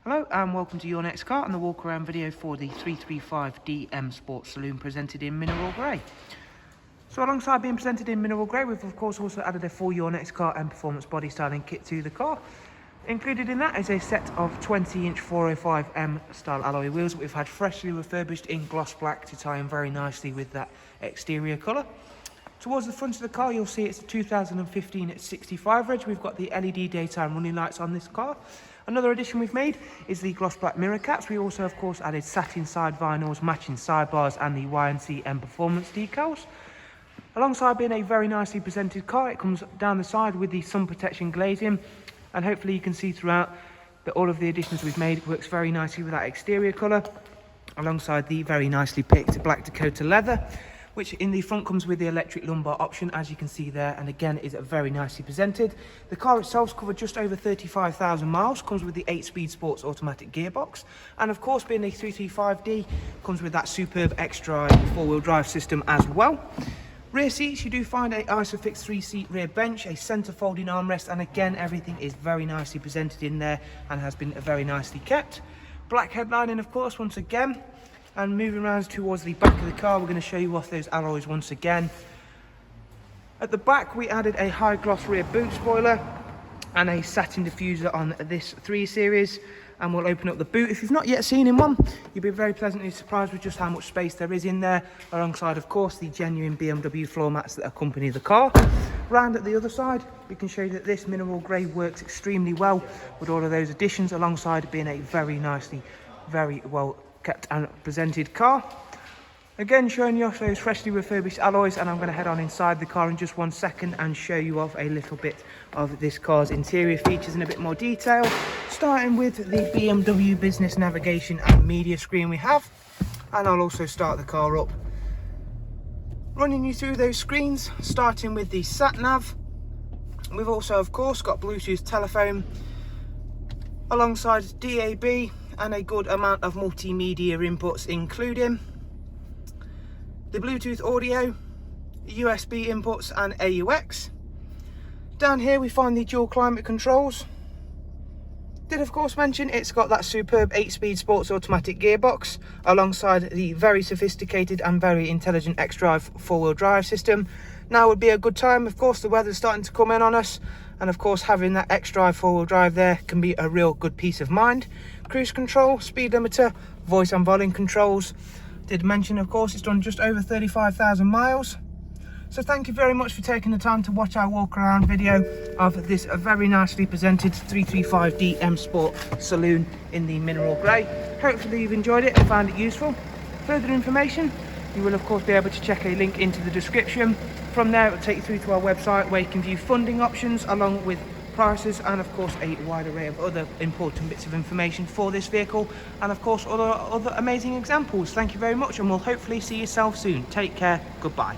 Hello and welcome to your next car and the walk around video for the 335D M Sport Saloon presented in mineral grey. So alongside being presented in mineral grey, we've of course also added a full Your Next Car M Performance body styling kit to the car. Included in that is a set of 20-inch 405M style alloy wheels that we've had freshly refurbished in gloss black to tie in very nicely with that exterior colour. Towards the front of the car you'll see it's a 2015 at 65 reg. We've got the LED daytime running lights on this car. Another addition we've made is the gloss black mirror caps. We also of course added satin side vinyls, matching sidebars and the YNC Mperformance decals. Alongside being a very nicely presented car, it comes down the side with the sun protection glazing, and hopefully you can see throughout that all of the additions we've made works very nicely with that exterior colour, alongside the very nicely picked black Dakota leather, which in the front comes with the electric lumbar option, as you can see there, and again is very nicely presented. The car itself's covered just over 35,000 miles, comes with the 8-speed sports automatic gearbox, and of course being a 335D comes with that superb Xdrive 4-wheel drive system as well. Rear seats, you do find a ISOFIX 3-seat rear bench, a centre folding armrest, and again everything is very nicely presented in there and has been very nicely kept. Black headlining of course once again. And moving around towards the back of the car, we're going to show you off those alloys once again. At the back we added a high gloss rear boot spoiler and a satin diffuser on this 3 Series, and we'll open up the boot. If you've not yet seen in one, you'll be very pleasantly surprised with just how much space there is in there, alongside of course the genuine BMW floor mats that accompany the car. Round at the other side we can show you that this mineral grey works extremely well with all of those additions, alongside being a very well kept and presented car. Again showing you off those freshly refurbished alloys, and I'm going to head on inside the car in just 1 second and show you off a little bit of this car's interior features in a bit more detail, starting with the BMW business navigation and media screen we have. And I'll also start the car up, running you through those screens, starting with the sat nav. We've also of course got Bluetooth telephone alongside DAB and a good amount of multimedia inputs, including the Bluetooth audio, USB inputs and AUX. Down here we find the dual climate controls. Did of course mention it's got that superb 8-speed sports automatic gearbox alongside the very sophisticated and very intelligent Xdrive 4-wheel drive system. Now would be a good time, of course the weather's starting to come in on us, and of course having that Xdrive 4-wheel drive there can be a real good peace of mind. Cruise control, speed limiter, voice and volume controls. Did mention of course it's done just over 35,000 miles. So thank you very much for taking the time to watch our walk around video of this very nicely presented 335D M Sport Saloon in the mineral grey. Hopefully you've enjoyed it and found it useful. Further information, you will of course be able to check a link into the description. From there it will take you through to our website where you can view funding options along with prices, and of course a wide array of other important bits of information for this vehicle, and of course other amazing examples. Thank you very much, and we'll hopefully see yourself soon. Take care, goodbye.